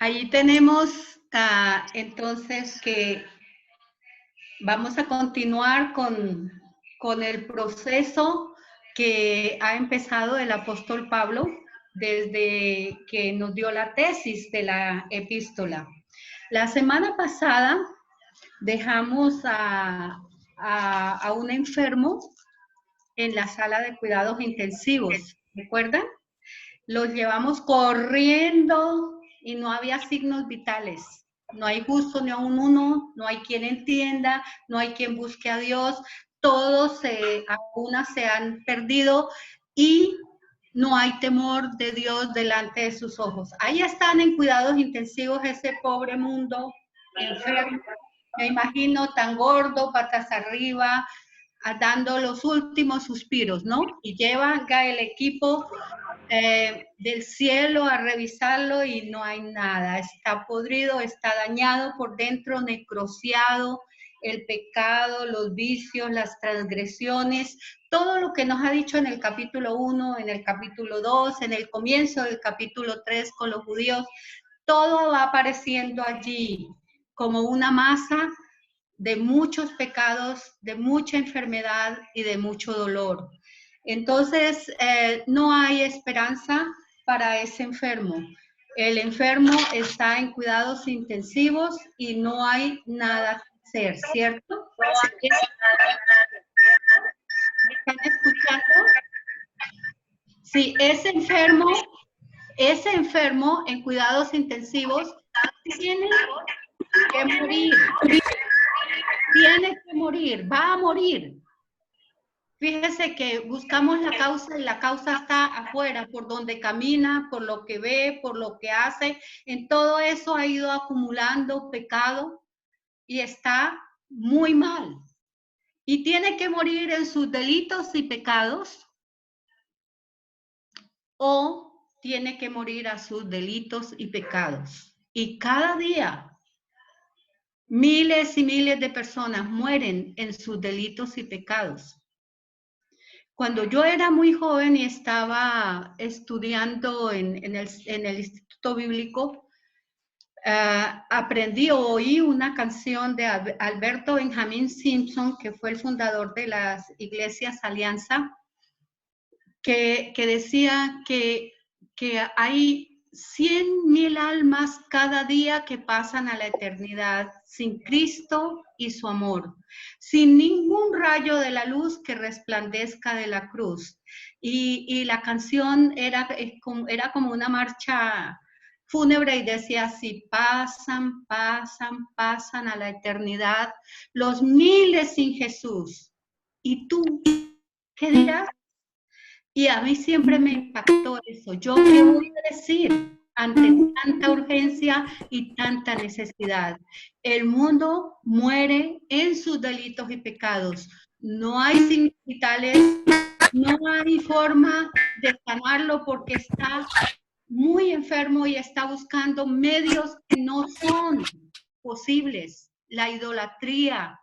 Allí tenemos entonces que vamos a continuar con el proceso que ha empezado el apóstol Pablo desde que nos dio la tesis de la epístola. La semana pasada dejamos a un enfermo en la sala de cuidados intensivos, ¿recuerdan? Los llevamos corriendo y no había signos vitales. No hay justo ni a uno, no hay quien entienda, no hay quien busque a Dios. Todos algunas se han perdido y no hay temor de Dios delante de sus ojos. Ahí están en cuidados intensivos ese pobre mundo enfermo. Me imagino tan gordo, patas arriba, dando los últimos suspiros, ¿no? Y lleva el equipo del cielo a revisarlo y no hay nada, está podrido, está dañado por dentro, necrosiado, el pecado, los vicios, las transgresiones, todo lo que nos ha dicho en el capítulo 1, en el capítulo 2, en el comienzo del capítulo 3 con los judíos, todo va apareciendo allí como una masa de muchos pecados, de mucha enfermedad y de mucho dolor. Entonces, no hay esperanza para ese enfermo. El enfermo está en cuidados intensivos y no hay nada que hacer, ¿cierto? ¿Están escuchando? Sí, ese enfermo en cuidados intensivos tiene que morir. Tiene que morir, va a morir. Fíjese que buscamos la causa y la causa está afuera, por donde camina, por lo que ve, por lo que hace. En todo eso ha ido acumulando pecado y está muy mal. Y tiene que morir en sus delitos y pecados o tiene que morir a sus delitos y pecados. Y cada día miles y miles de personas mueren en sus delitos y pecados. Cuando yo era muy joven y estaba estudiando en el Instituto Bíblico, aprendí o oí una canción de Alberto Benjamín Simpson, que fue el fundador de las Iglesias Alianza, que decía que hay 100,000 almas cada día que pasan a la eternidad sin Cristo y su amor, sin ningún rayo de la luz que resplandezca de la cruz. Y la canción era como una marcha fúnebre y decía así: pasan, pasan, pasan a la eternidad los miles sin Jesús. ¿Y tú qué dirás? Y a mí siempre me impactó eso. ¿Yo qué voy a decir ante tanta urgencia y tanta necesidad? El mundo muere en sus delitos y pecados. No hay signos vitales, no hay forma de sanarlo porque está muy enfermo y está buscando medios que no son posibles. La idolatría,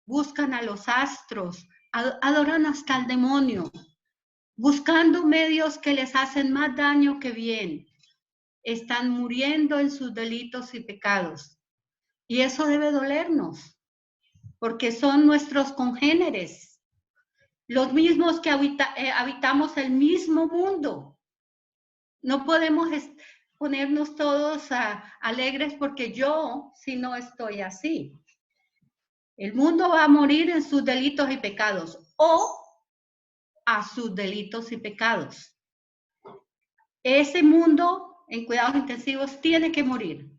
buscan a los astros, adoran hasta al demonio, buscando medios que les hacen más daño que bien. Están muriendo en sus delitos y pecados. Y eso debe dolernos, porque son nuestros congéneres, los mismos que habitamos el mismo mundo. No podemos ponernos todos alegres porque yo si no estoy así. El mundo va a morir en sus delitos y pecados o a sus delitos y pecados. Ese mundo en cuidados intensivos tiene que morir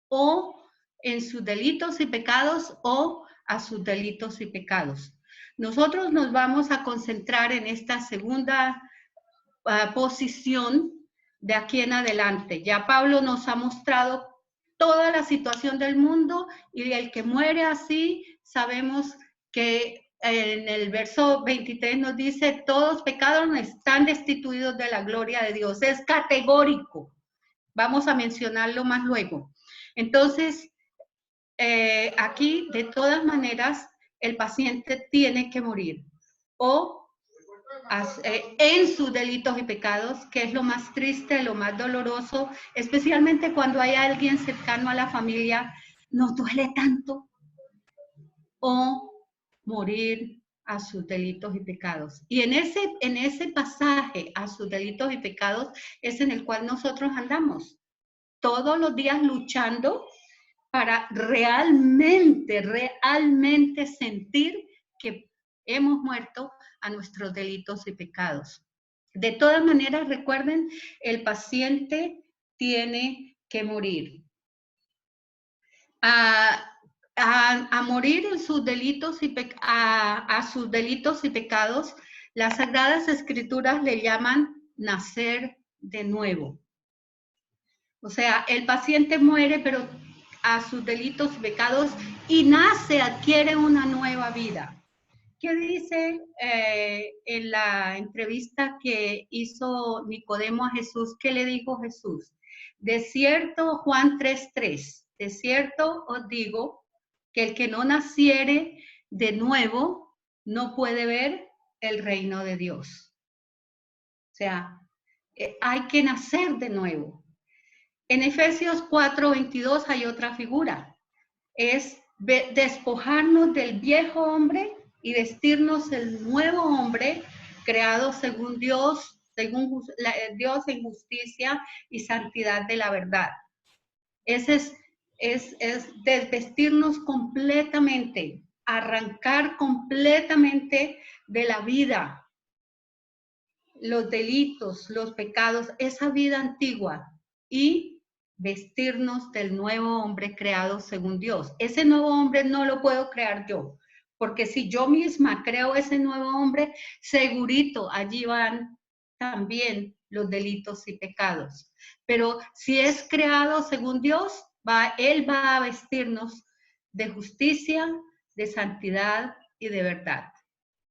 o en sus delitos y pecados o a sus delitos y pecados. Nosotros nos vamos a concentrar en esta segunda posición de aquí en adelante. Ya Pablo nos ha mostrado toda la situación del mundo y el que muere así, sabemos que en el verso 23 nos dice: todos pecados están destituidos de la gloria de Dios. Es categórico. Vamos a mencionarlo más luego. Entonces, aquí, de todas maneras, el paciente tiene que morir o en sus delitos y pecados, que es lo más triste, lo más doloroso, especialmente cuando hay alguien cercano a la familia, nos duele tanto, o morir a sus delitos y pecados. Y en ese pasaje a sus delitos y pecados es en el cual nosotros andamos todos los días luchando para realmente sentir que hemos muerto a nuestros delitos y pecados. De todas maneras, recuerden, el paciente tiene que morir. A morir en sus delitos a sus delitos y pecados, las Sagradas Escrituras le llaman nacer de nuevo. O sea, el paciente muere, pero a sus delitos y pecados, y nace, adquiere una nueva vida. ¿Qué dice en la entrevista que hizo Nicodemo a Jesús? ¿Qué le dijo Jesús? De cierto, Juan 3:3, de cierto os digo que el que no naciere de nuevo no puede ver el reino de Dios. O sea, hay que nacer de nuevo. En Efesios 4:22 hay otra figura. Es despojarnos del viejo hombre y vestirnos el nuevo hombre creado según Dios en justicia y santidad de la verdad. Ese es desvestirnos completamente, arrancar completamente de la vida, los delitos, los pecados, esa vida antigua, y vestirnos del nuevo hombre creado según Dios. Ese nuevo hombre no lo puedo crear yo, porque si yo misma creo ese nuevo hombre, segurito allí van también los delitos y pecados. Pero si es creado según Dios, Él va a vestirnos de justicia, de santidad y de verdad.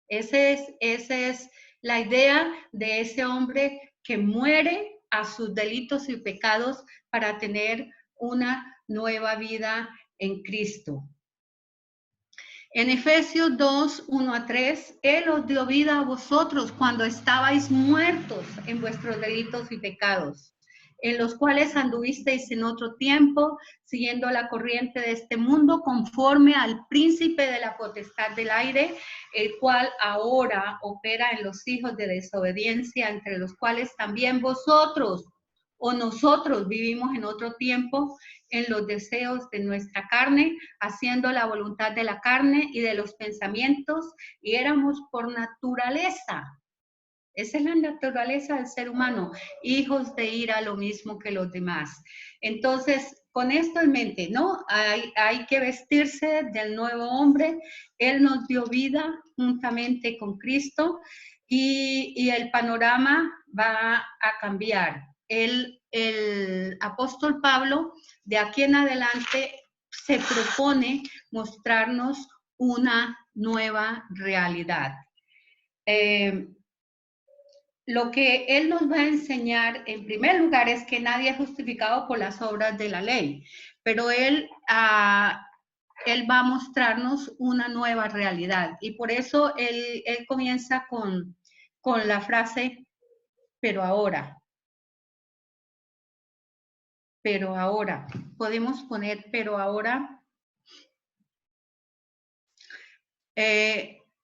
Esa es la idea de ese hombre que muere a sus delitos y pecados para tener una nueva vida en Cristo. En Efesios 2:1-3, Él os dio vida a vosotros cuando estabais muertos en vuestros delitos y pecados, en los cuales anduvisteis en otro tiempo, siguiendo la corriente de este mundo, conforme al príncipe de la potestad del aire, el cual ahora opera en los hijos de desobediencia, entre los cuales también vosotros o nosotros vivimos en otro tiempo en los deseos de nuestra carne, haciendo la voluntad de la carne y de los pensamientos, y éramos por naturaleza. Esa es la naturaleza del ser humano, hijos de ira, lo mismo que los demás. Entonces, con esto en mente, ¿no? Hay que vestirse del nuevo hombre. Él nos dio vida juntamente con Cristo y el panorama va a cambiar. El apóstol Pablo, de aquí en adelante, se propone mostrarnos una nueva realidad. Lo que él nos va a enseñar, en primer lugar, es que nadie es justificado por las obras de la ley, pero él va a mostrarnos una nueva realidad. Y por eso él comienza con la frase, pero ahora. Pero ahora. Podemos poner, pero ahora.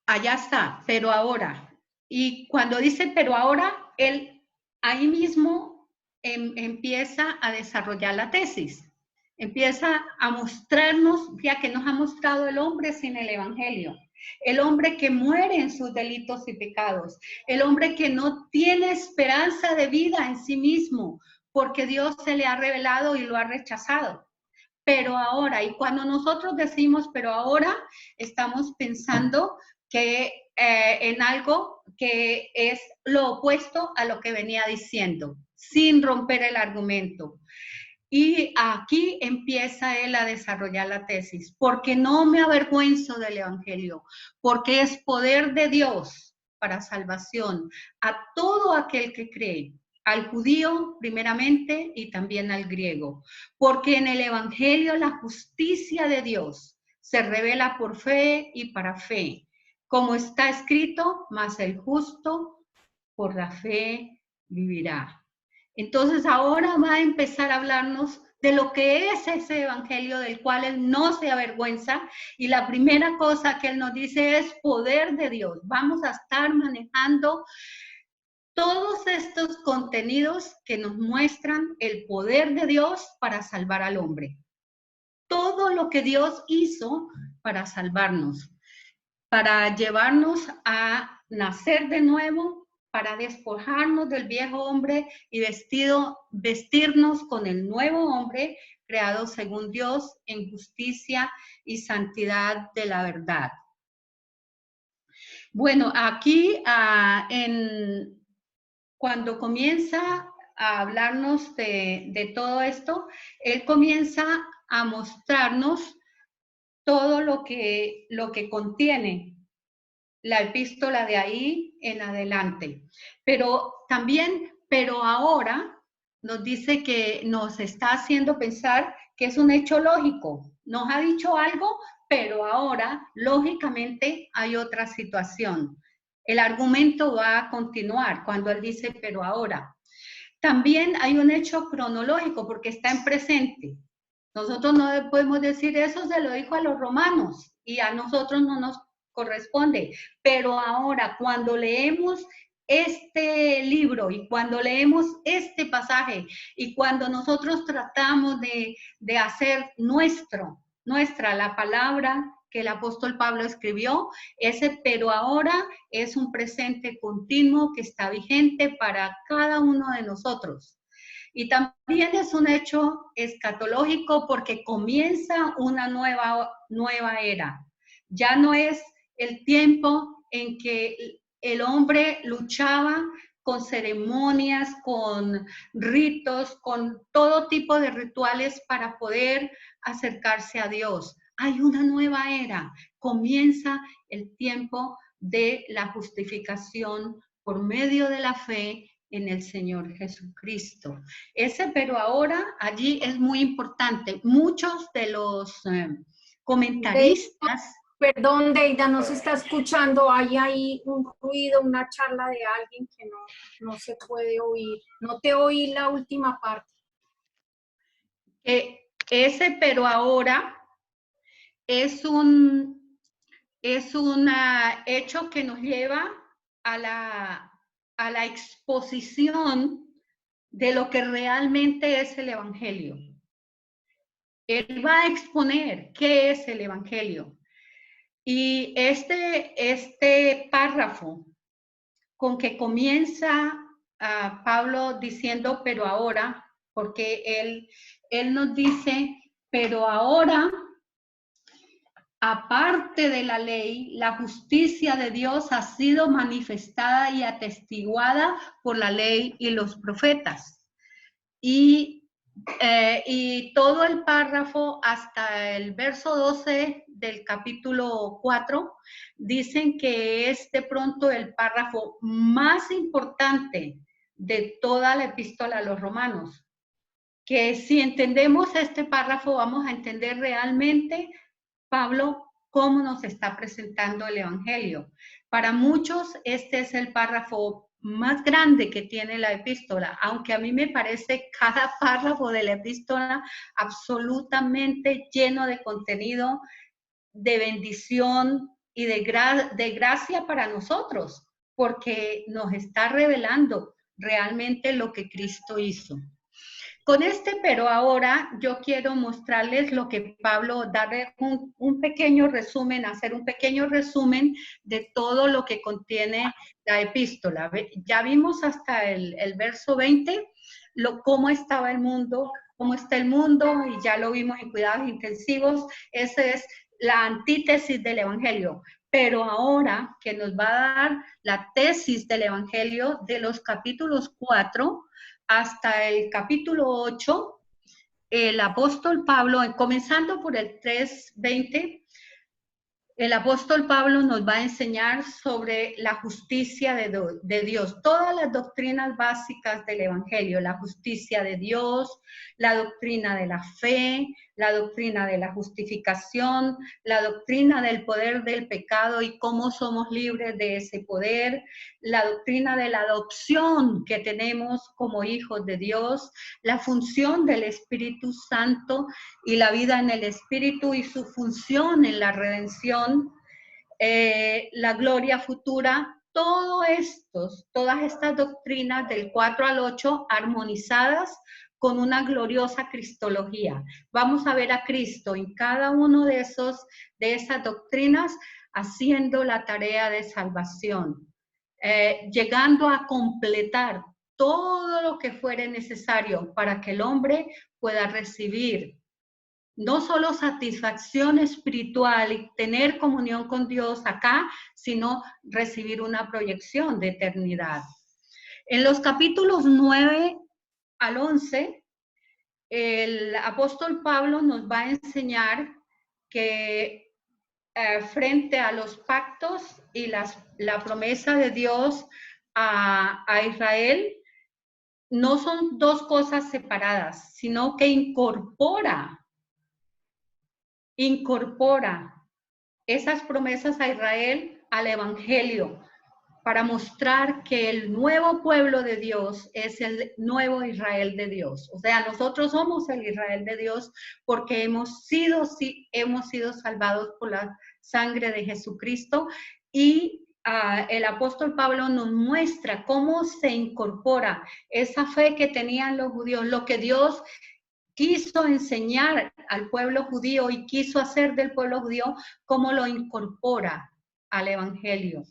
Allá está, pero ahora. Y cuando dice pero ahora, él ahí mismo empieza a desarrollar la tesis. Empieza a mostrarnos, ya que nos ha mostrado el hombre sin el evangelio. El hombre que muere en sus delitos y pecados. El hombre que no tiene esperanza de vida en sí mismo, porque Dios se le ha revelado y lo ha rechazado. Pero ahora, y cuando nosotros decimos pero ahora, estamos pensando que en algo que es lo opuesto a lo que venía diciendo, sin romper el argumento. Y aquí empieza él a desarrollar la tesis, porque no me avergüenzo del evangelio, porque es poder de Dios para salvación a todo aquel que cree, al judío primeramente y también al griego, porque en el evangelio la justicia de Dios se revela por fe y para fe, como está escrito, mas el justo por la fe vivirá. Entonces ahora va a empezar a hablarnos de lo que es ese evangelio del cual él no se avergüenza, y la primera cosa que él nos dice es poder de Dios. Vamos a estar manejando todos estos contenidos que nos muestran el poder de Dios para salvar al hombre. Todo lo que Dios hizo para salvarnos, para llevarnos a nacer de nuevo, para despojarnos del viejo hombre y vestirnos con el nuevo hombre creado según Dios en justicia y santidad de la verdad. Bueno, aquí cuando comienza a hablarnos de todo esto, él comienza a mostrarnos todo lo que contiene la epístola de ahí en adelante. Pero también, pero ahora nos dice que nos está haciendo pensar que es un hecho lógico. Nos ha dicho algo, pero ahora, lógicamente, hay otra situación. El argumento va a continuar cuando él dice, pero ahora. También hay un hecho cronológico porque está en presente. Nosotros no podemos decir eso, se lo dijo a los romanos y a nosotros no nos corresponde. Pero ahora, cuando leemos este libro y cuando leemos este pasaje y cuando nosotros tratamos de hacer nuestra la palabra que el apóstol Pablo escribió, ese pero ahora es un presente continuo que está vigente para cada uno de nosotros. Y también es un hecho escatológico porque comienza una nueva era. Ya no es el tiempo en que el hombre luchaba con ceremonias, con ritos, con todo tipo de rituales para poder acercarse a Dios. Hay una nueva era. Comienza el tiempo de la justificación por medio de la fe en el Señor Jesucristo. Ese pero ahora allí es muy importante. Muchos de los comentaristas... Perdón, Deida, no se está escuchando. Hay ahí un ruido, una charla de alguien que no se puede oír. No te oí la última parte. Ese pero ahora es un hecho que nos lleva a la exposición de lo que realmente es el Evangelio. Él va a exponer qué es el Evangelio. Y este párrafo con que comienza Pablo diciendo, pero ahora, porque él nos dice, pero ahora, aparte de la ley, la justicia de Dios ha sido manifestada y atestiguada por la ley y los profetas. Y todo el párrafo hasta el verso 12 del capítulo 4 dicen que es de pronto el párrafo más importante de toda la epístola a los romanos. Que si entendemos este párrafo vamos a entender realmente, Pablo, cómo nos está presentando el Evangelio. Para muchos este es el párrafo más grande que tiene la epístola, aunque a mí me parece cada párrafo de la epístola absolutamente lleno de contenido, de bendición y de gracia para nosotros, porque nos está revelando realmente lo que Cristo hizo. Con este pero ahora yo quiero mostrarles lo que Pablo, darle un pequeño resumen, hacer un pequeño resumen de todo lo que contiene la epístola. Ya vimos hasta el verso 20, cómo estaba el mundo, cómo está el mundo, y ya lo vimos en cuidados intensivos. Esa es la antítesis del Evangelio. Pero ahora que nos va a dar la tesis del Evangelio de los capítulos 4 hasta el capítulo 8, el apóstol Pablo, comenzando por el 3:20, el apóstol Pablo nos va a enseñar sobre la justicia de Dios, todas las doctrinas básicas del Evangelio, la justicia de Dios, la doctrina de la fe, la doctrina de la justificación, la doctrina del poder del pecado y cómo somos libres de ese poder, la doctrina de la adopción que tenemos como hijos de Dios, la función del Espíritu Santo y la vida en el Espíritu y su función en la redención, la gloria futura, todas estas doctrinas del 4 al 8 armonizadas con una gloriosa cristología. Vamos a ver a Cristo en cada uno de esas doctrinas haciendo la tarea de salvación, llegando a completar todo lo que fuere necesario para que el hombre pueda recibir no solo satisfacción espiritual y tener comunión con Dios acá, sino recibir una proyección de eternidad. En los capítulos 9 al 11, el apóstol Pablo nos va a enseñar que frente a los pactos y la promesa de Dios a Israel, no son dos cosas separadas, sino que incorpora esas promesas a Israel al Evangelio para mostrar que el nuevo pueblo de Dios es el nuevo Israel de Dios. O sea, nosotros somos el Israel de Dios porque hemos sido salvados por la sangre de Jesucristo y el apóstol Pablo nos muestra cómo se incorpora esa fe que tenían los judíos, lo que Dios quiso enseñar al pueblo judío y quiso hacer del pueblo judío, cómo lo incorpora al Evangelio,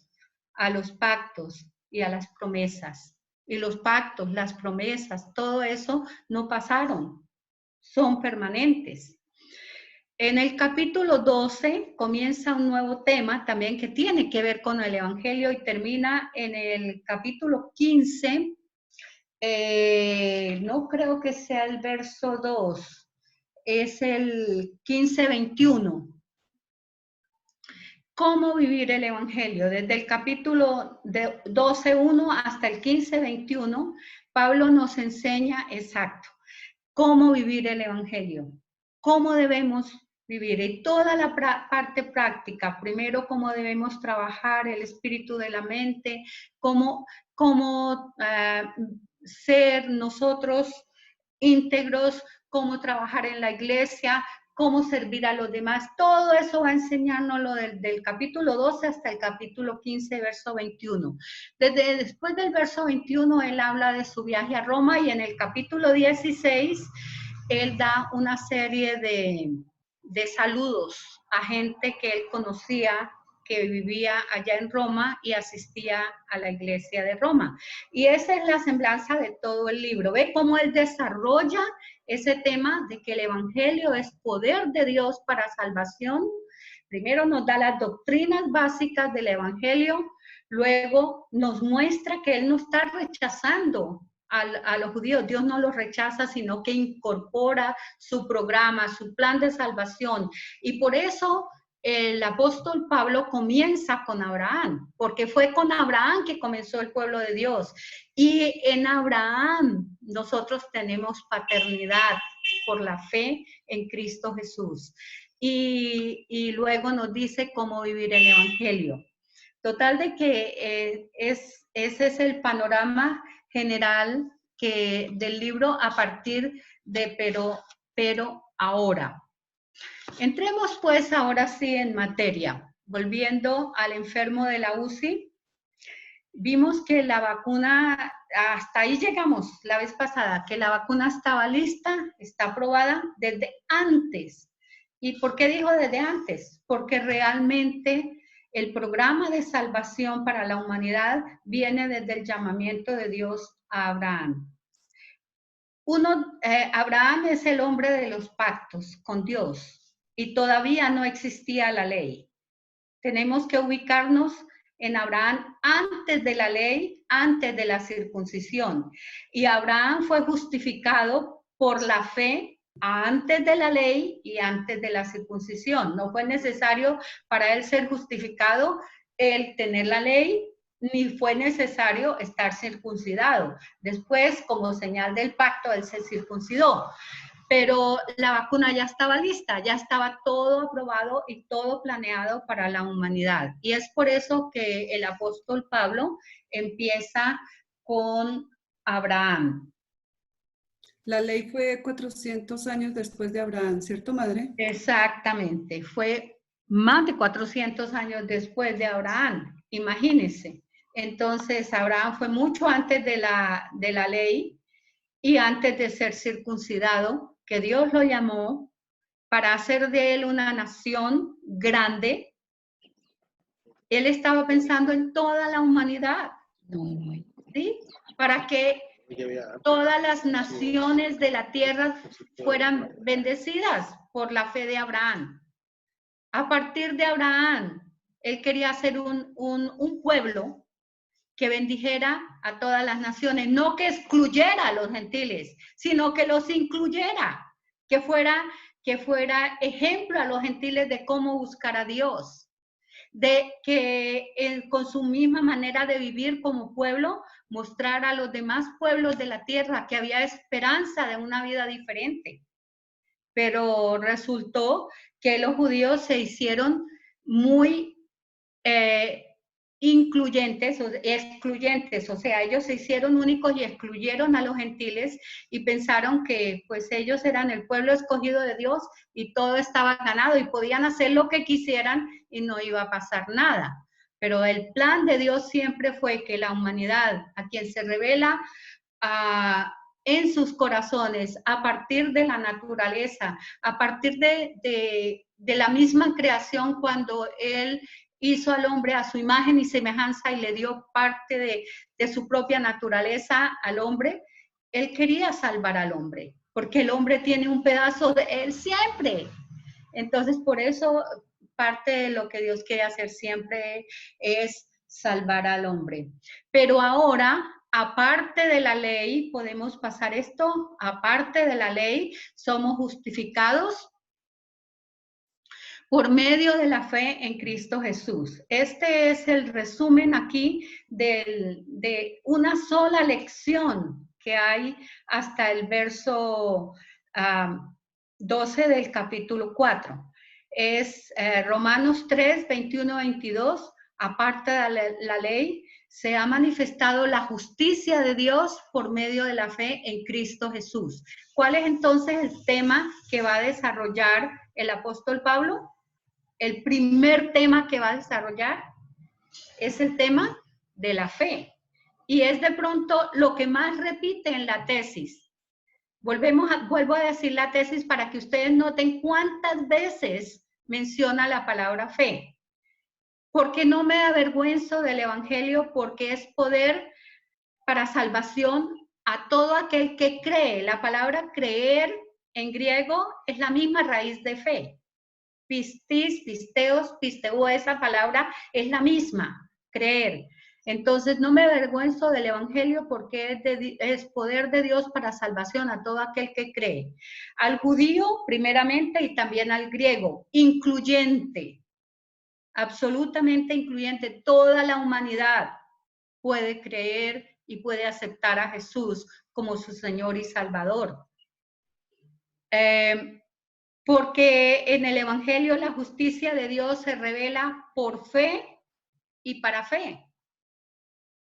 a los pactos y a las promesas. Y los pactos, las promesas, todo eso no pasaron, son permanentes. En el capítulo 12 comienza un nuevo tema también que tiene que ver con el Evangelio y termina en el capítulo 15. No creo que sea el verso 2, es el 15-21. ¿Cómo vivir el Evangelio? Desde el capítulo 12:1 hasta el 15:21, Pablo nos enseña exacto cómo vivir el Evangelio, cómo debemos vivir y toda la parte práctica. Primero, cómo debemos trabajar el espíritu de la mente, cómo ser nosotros íntegros, cómo trabajar en la iglesia, cómo servir a los demás. Todo eso va a enseñárnoslo del capítulo 12 hasta el capítulo 15, verso 21. Después del verso 21, él habla de su viaje a Roma y en el capítulo 16, él da una serie de saludos a gente que él conocía, que vivía allá en Roma y asistía a la iglesia de Roma. Y esa es la semblanza de todo el libro. ¿Ve cómo él desarrolla ese tema de que el Evangelio es poder de Dios para salvación? Primero nos da las doctrinas básicas del Evangelio, luego nos muestra que él no está rechazando a los judíos, Dios no los rechaza, sino que incorpora su programa, su plan de salvación. Y por eso el apóstol Pablo comienza con Abraham, porque fue con Abraham que comenzó el pueblo de Dios. Y en Abraham nosotros tenemos paternidad por la fe en Cristo Jesús. Y luego nos dice cómo vivir el Evangelio. Total de que ese es el panorama general del libro a partir de pero ahora. Entremos pues ahora sí en materia. Volviendo al enfermo de la UCI, vimos que la vacuna, hasta ahí llegamos la vez pasada, que la vacuna estaba lista, está aprobada desde antes. ¿Y por qué dijo desde antes? Porque realmente el programa de salvación para la humanidad viene desde el llamamiento de Dios a Abraham. Abraham es el hombre de los pactos con Dios y todavía no existía la ley. Tenemos que ubicarnos en Abraham antes de la ley, antes de la circuncisión. Y Abraham fue justificado por la fe antes de la ley y antes de la circuncisión. No fue necesario para él ser justificado el tener la ley, ni fue necesario estar circuncidado. Después, como señal del pacto, él se circuncidó. Pero la vacuna ya estaba lista, ya estaba todo aprobado y todo planeado para la humanidad. Y es por eso que el apóstol Pablo empieza con Abraham. La ley fue 400 años después de Abraham, ¿cierto, madre? Exactamente, fue más de 400 años después de Abraham, imagínense. Entonces, Abraham fue mucho antes de la ley y antes de ser circuncidado, que Dios lo llamó para hacer de él una nación grande. Él estaba pensando en toda la humanidad, ¿sí? Para que todas las naciones de la tierra fueran bendecidas por la fe de Abraham. A partir de Abraham, él quería hacer un pueblo que bendijera a todas las naciones, no que excluyera a los gentiles, sino que los incluyera, que fuera ejemplo a los gentiles de cómo buscar a Dios, de que con su misma manera de vivir como pueblo, mostrar a los demás pueblos de la tierra que había esperanza de una vida diferente. Pero resultó que los judíos se hicieron muy incluyentes o excluyentes, o sea, ellos se hicieron únicos y excluyeron a los gentiles y pensaron que pues ellos eran el pueblo escogido de Dios y todo estaba ganado y podían hacer lo que quisieran y no iba a pasar nada. Pero el plan de Dios siempre fue que la humanidad, a quien se revela en sus corazones, a partir de la naturaleza, a partir de la misma creación, cuando Él hizo al hombre a su imagen y semejanza y le dio parte de su propia naturaleza al hombre, Él quería salvar al hombre, porque el hombre tiene un pedazo de Él siempre. Entonces, por eso, parte de lo que Dios quiere hacer siempre es salvar al hombre. Pero ahora, aparte de la ley, podemos pasar esto, aparte de la ley, somos justificados por medio de la fe en Cristo Jesús. Este es el resumen aquí de una sola lección que hay hasta el verso 12 del capítulo 4. Es Romanos 3, 21, 22. Aparte de la ley, se ha manifestado la justicia de Dios por medio de la fe en Cristo Jesús. ¿Cuál es entonces el tema que va a desarrollar el apóstol Pablo? El primer tema que va a desarrollar es el tema de la fe. Y es de pronto lo que más repite en la tesis. Vuelvo a decir la tesis para que ustedes noten cuántas veces menciona la palabra fe. Porque no me avergüenzo del evangelio, porque es poder para salvación a todo aquel que cree. La palabra creer en griego es la misma raíz de fe. Pistis, pisteos, pisteo, esa palabra es la misma, creer. Entonces no me avergüenzo del evangelio porque es poder de Dios para salvación a todo aquel que cree. Al judío primeramente y también al griego, incluyente, absolutamente incluyente. Toda la humanidad puede creer y puede aceptar a Jesús como su Señor y Salvador. Porque en el Evangelio la justicia de Dios se revela por fe y para fe,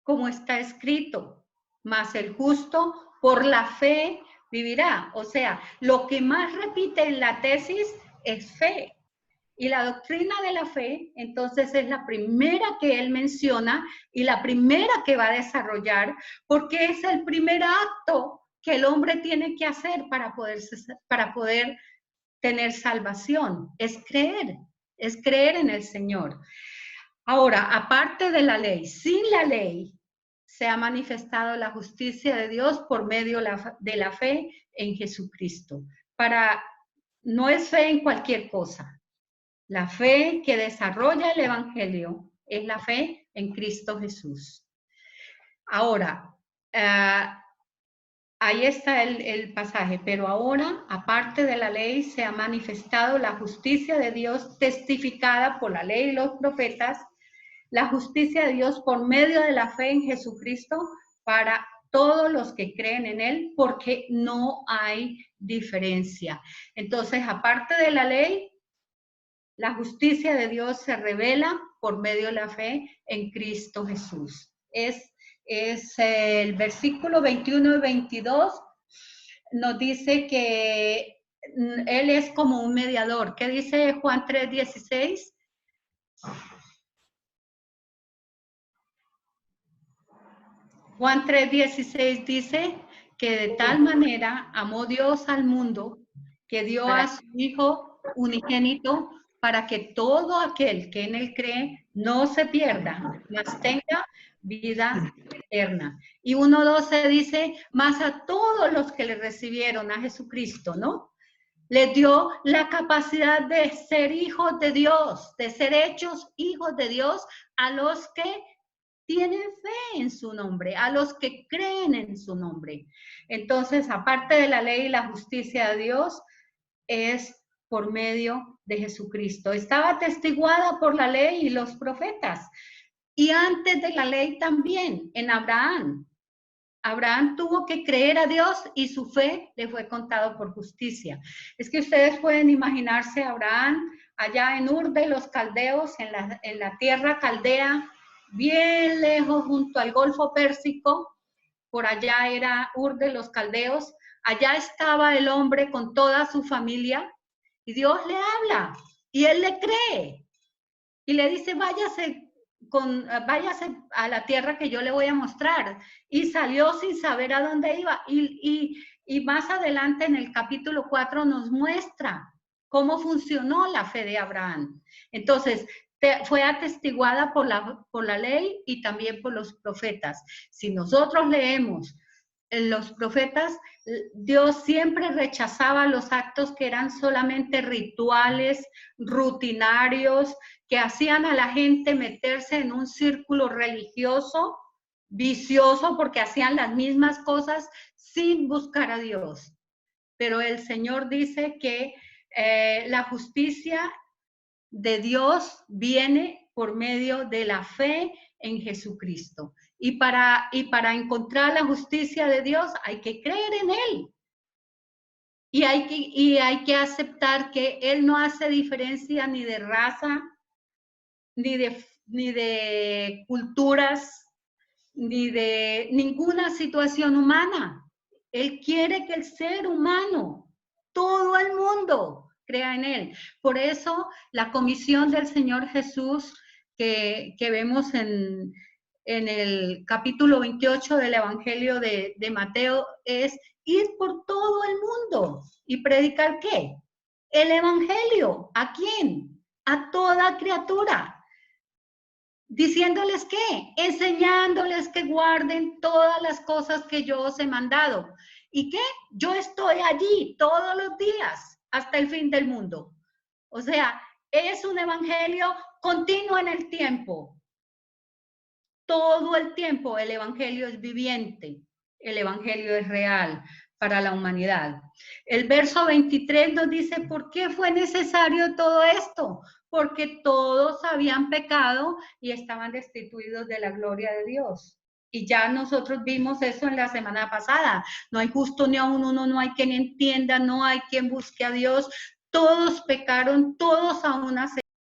como está escrito, mas el justo por la fe vivirá. O sea, lo que más repite en la tesis es fe. Y la doctrina de la fe, entonces, es la primera que él menciona y la primera que va a desarrollar, porque es el primer acto que el hombre tiene que hacer para poder tener salvación, es creer en el Señor. Ahora, aparte de la ley, sin la ley, se ha manifestado la justicia de Dios por medio de la fe en Jesucristo. No es fe en cualquier cosa. La fe que desarrolla el Evangelio es la fe en Cristo Jesús. Ahora, ahí está el pasaje. Pero ahora, aparte de la ley, se ha manifestado la justicia de Dios testificada por la ley y los profetas, la justicia de Dios por medio de la fe en Jesucristo para todos los que creen en Él, porque no hay diferencia. Entonces, aparte de la ley, la justicia de Dios se revela por medio de la fe en Cristo Jesús. Es el versículo 21 y 22 nos dice que Él es como un mediador. ¿Qué dice Juan 3:16? Juan 3:16 dice que de tal manera amó Dios al mundo que dio a su Hijo unigénito para que todo aquel que en Él cree no se pierda, mas tenga vida eterna. Y 1:12 dice, mas a todos los que le recibieron a Jesucristo, ¿no? Les dio la capacidad de ser hijos de Dios, de ser hechos hijos de Dios a los que tienen fe en su nombre, a los que creen en su nombre. Entonces, aparte de la ley y la justicia de Dios, es por medio de Jesucristo. Estaba atestiguada por la ley y los profetas. Y antes de la ley también, en Abraham. Abraham tuvo que creer a Dios y su fe le fue contado por justicia. Es que ustedes pueden imaginarse a Abraham allá en Ur de los Caldeos, en la tierra caldea, bien lejos junto al Golfo Pérsico. Por allá era Ur de los Caldeos. Allá estaba el hombre con toda su familia y Dios le habla y él le cree y le dice, váyase a la tierra que yo le voy a mostrar. Y salió sin saber a dónde iba. Y más adelante en el capítulo 4 nos muestra cómo funcionó la fe de Abraham. Entonces, fue atestiguada por la ley y también por los profetas. Si nosotros leemos los profetas, Dios siempre rechazaba los actos que eran solamente rituales, rutinarios, que hacían a la gente meterse en un círculo religioso, vicioso, porque hacían las mismas cosas sin buscar a Dios. Pero el Señor dice que la justicia de Dios viene por medio de la fe en Jesucristo. Y para encontrar la justicia de Dios hay que creer en Él. Y hay que aceptar que Él no hace diferencia ni de raza, ni de culturas, ni de ninguna situación humana. Él quiere que el ser humano, todo el mundo, crea en Él. Por eso la comisión del Señor Jesús que vemos en el capítulo 28 del Evangelio de Mateo es ir por todo el mundo y predicar ¿qué? El Evangelio. ¿A quién? A toda criatura. Diciéndoles ¿qué? Enseñándoles que guarden todas las cosas que yo os he mandado. ¿Y qué? Yo estoy allí todos los días hasta el fin del mundo. O sea, es un evangelio continuo en el tiempo. Todo el tiempo el evangelio es viviente. El evangelio es real para la humanidad. El verso 23 nos dice, ¿por qué fue necesario todo esto? Porque todos habían pecado y estaban destituidos de la gloria de Dios. Y ya nosotros vimos eso en la semana pasada. No hay justo ni aun uno, no hay quien entienda, no hay quien busque a Dios. Todos pecaron, todos a una